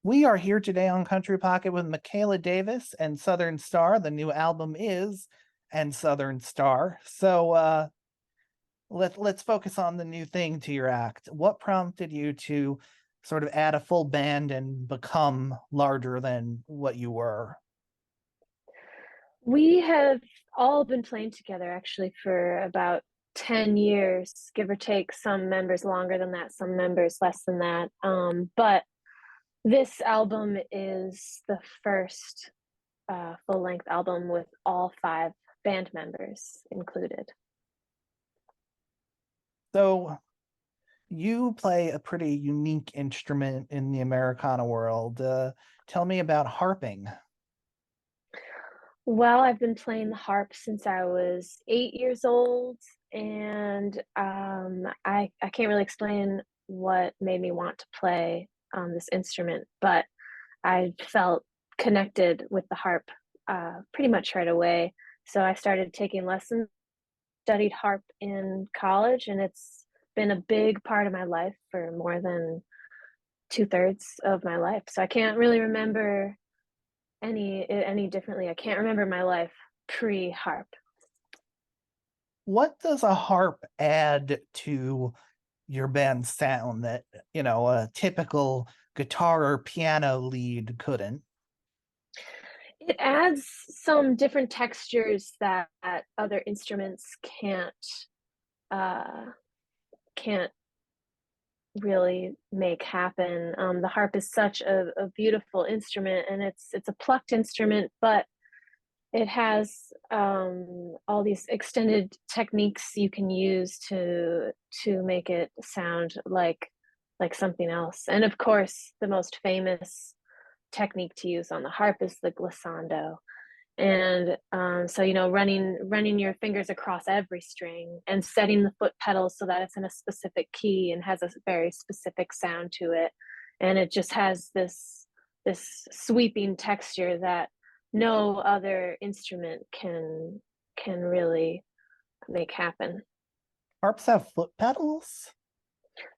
We are here today on Country Pocket with Mikaela Davis and Southern Star. The new album is and Southern Star. Let's focus on the new thing to your act. What prompted you to sort of add a full band and become larger than what you were? We have all been playing together actually for about 10 years, give or take, some members longer than that, some members less than that. But this album is the first full length album with all five band members included. So you play a pretty unique instrument in the Americana world. Tell me about harping. Well, I've been playing the harp since I was 8 years old, and I can't really explain what made me want to play this instrument, but I felt connected with the harp pretty much right away. So I started taking lessons, studied harp in college, and it's been a big part of my life for more than two-thirds of my life. So I can't really remember any differently. I can't remember my life pre-harp. What does a harp add to your band's sound that, a typical guitar or piano lead couldn't? It adds some different textures that other instruments uh, can't really make happen. The harp is such a beautiful instrument, and it's a plucked instrument, but it has all these extended techniques you can use to make it sound like something else. And of course, the most famous technique to use on the harp is the glissando. And so running your fingers across every string and setting the foot pedals so that it's in a specific key and has a very specific sound to it, and it just has this sweeping texture that no other instrument can really make happen. Harps have foot pedals?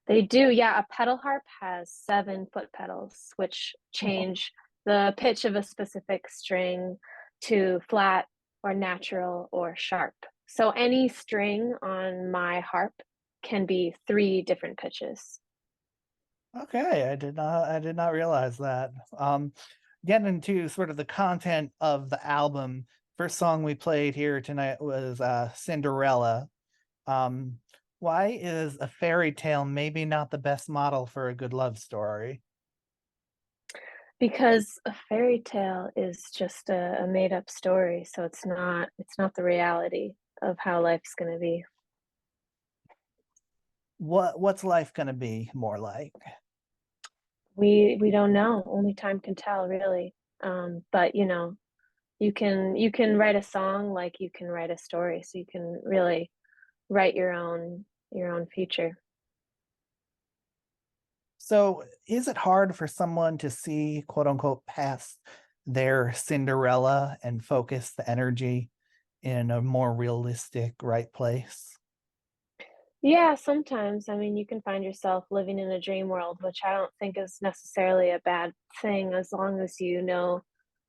They do, yeah. A pedal harp has seven foot pedals, which Oh, change the pitch of a specific string to flat or natural or sharp. So any string on my harp can be three different pitches. okay. I did not realize that. Getting into sort of the content of the album, first song we played here tonight was Cinderella. Um, why is a fairy tale maybe not the best model for a good love story? Because a fairy tale is just a made up story, so it's not the reality of how life's going to be. What's life gonna be more like? We don't know. Only time can tell, really. But you can write a song like you can write a story, so you can really write your own future. So is it hard for someone to see, quote unquote, past their Cinderella and focus the energy in a more realistic right place? Yeah, sometimes. I mean, you can find yourself living in a dream world, which I don't think is necessarily a bad thing as long as you know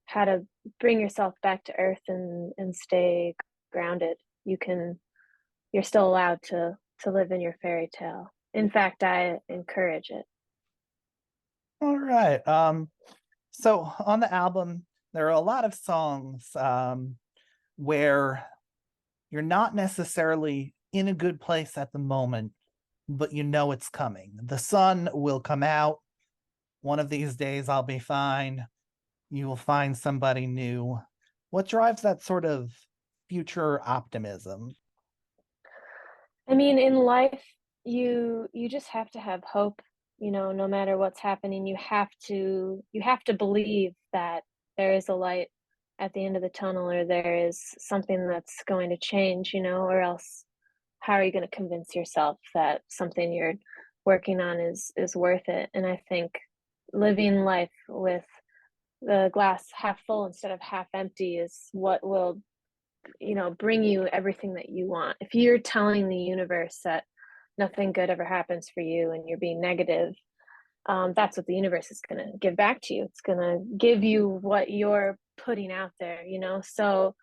how to bring yourself back to earth and stay grounded. You're still allowed to live in your fairy tale. In fact, I encourage it. All right. So on the album, there are a lot of songs where you're not necessarily in a good place at the moment, but you know it's coming. The sun will come out. One of these days, I'll be fine. You will find somebody new. What drives that sort of future optimism? I mean, in life, you just have to have hope, no matter what's happening. You have to believe that there is a light at the end of the tunnel, or there is something that's going to change, or else how are you going to convince yourself that something you're working on is worth it? And I think living life with the glass half full instead of half empty is what will bring you everything that you want. If you're telling the universe that nothing good ever happens for you and you're being negative, that's what the universe is going to give back to you. It's going to give you what you're putting out there, you know? So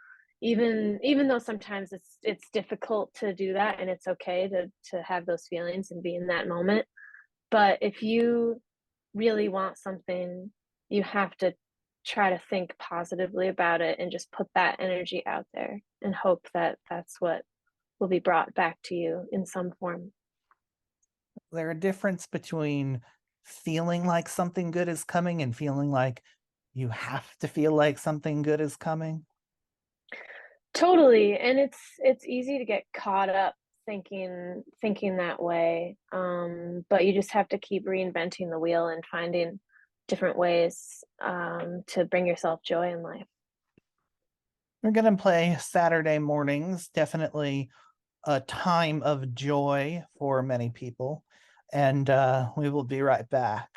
even though sometimes it's difficult to do that, and it's okay to have those feelings and be in that moment, but if you really want something, you have to try to think positively about it and just put that energy out there and hope that that's what will be brought back to you in some form. There a difference between feeling like something good is coming and feeling like you have to feel like something good is coming? Totally, and it's easy to get caught up thinking that way, but you just have to keep reinventing the wheel and finding different ways, to bring yourself joy in life. We're gonna play Saturday mornings, definitely a time of joy for many people, and we will be right back.